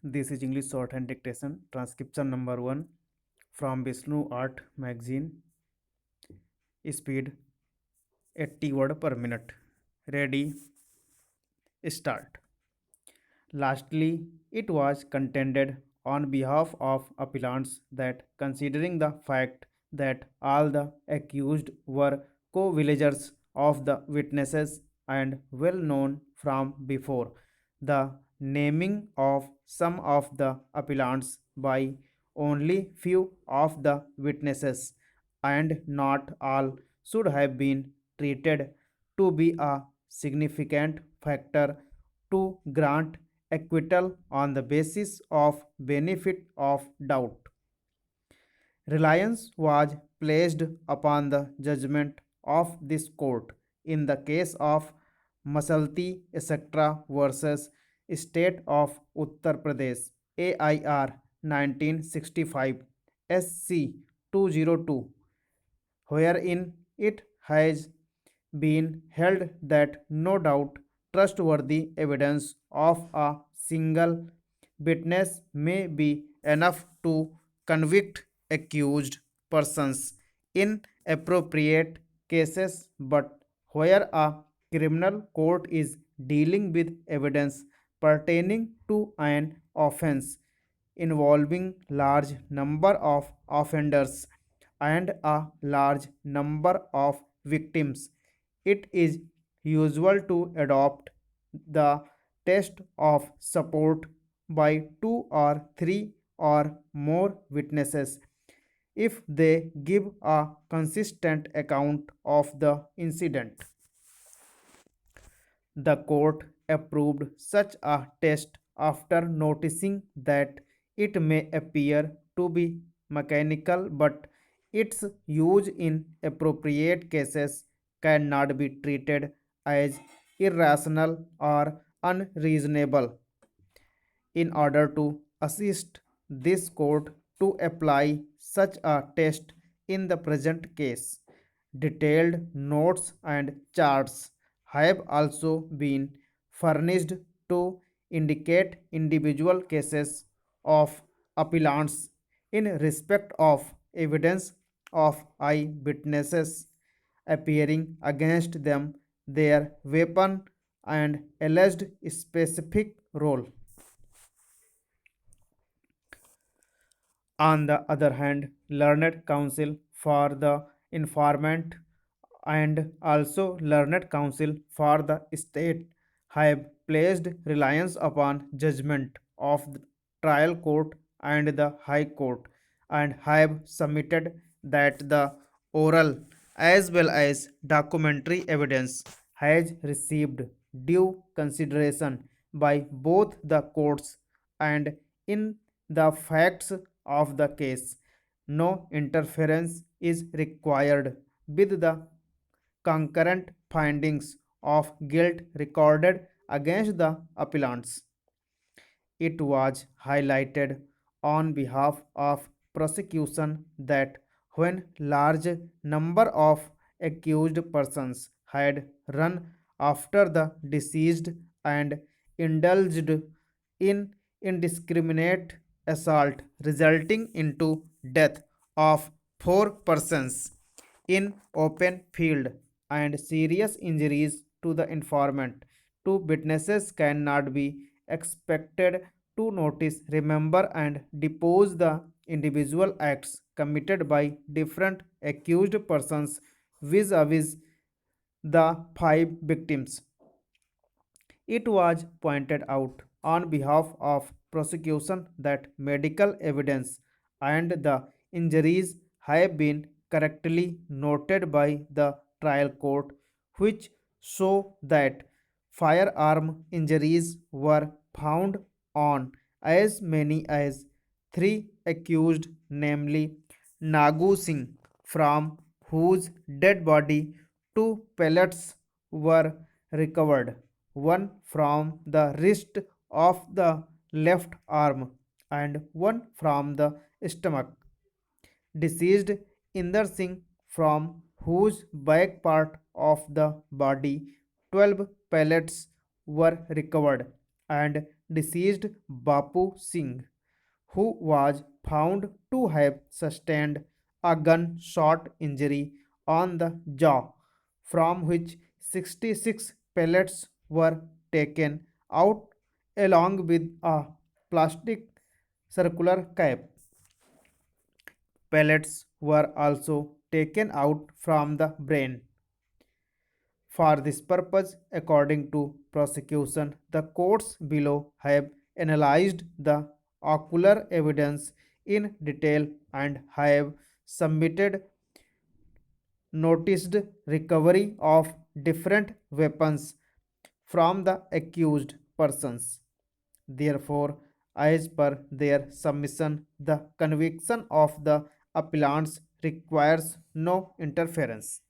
This is English shorthand dictation, transcription number 1 from Vishnu Art magazine. Speed 80 word per minute. Ready, start. Lastly, it was contended on behalf of appellants that considering the fact that all the accused were co-villagers of the witnesses and well known from before, the naming of some of the appellants by only few of the witnesses and not all should have been treated to be a significant factor to grant acquittal on the basis of benefit of doubt. Reliance was placed upon the judgment of this court in the case of Masalti etc. versus State of Uttar Pradesh AIR 1965 SC 202, wherein it has been held that no doubt trustworthy evidence of a single witness may be enough to convict accused persons in appropriate cases, but where a criminal court is dealing with evidence pertaining to an offense involving large number of offenders and a large number of victims, it is usual to adopt the test of support by two or three or more witnesses if they give a consistent account of the incident. The court approved such a test after noticing that it may appear to be mechanical, but its use in appropriate cases cannot be treated as irrational or unreasonable. In order to assist this court to apply such a test in the present case, detailed notes and charts have also been furnished to indicate individual cases of appellants in respect of evidence of eyewitnesses appearing against them, their weapon, and alleged specific role. On the other hand, learned counsel for the informant and also learned counsel for the state have placed reliance upon judgment of the trial court and the high court and have submitted that the oral as well as documentary evidence has received due consideration by both the courts and in the facts of the case. No interference is required with the concurrent findings of guilt recorded against the appellants. It was highlighted on behalf of prosecution that when large number of accused persons had run after the deceased and indulged in indiscriminate assault resulting into death of four persons in open field and serious injuries to the informant, two witnesses cannot be expected to notice, remember, and depose the individual acts committed by different accused persons vis-a-vis the five victims. It was pointed out on behalf of prosecution that medical evidence and the injuries have been correctly noted by the trial court, which show that firearm injuries were found on as many as three accused, namely Nagu Singh, from whose dead body two pellets were recovered, one from the wrist of the left arm and one from the stomach. Deceased Inder Singh, from whose back part of the body 12 pellets were recovered, and deceased Bapu Singh, who was found to have sustained a gunshot injury on the jaw, from which 66 pellets were taken out along with a plastic circular cap. Pellets were also taken out from the brain. For this purpose, according to prosecution, the courts below have analyzed the ocular evidence in detail and have submitted noticed recovery of different weapons from the accused persons. Therefore, as per their submission, the conviction of the appellants requires no interference.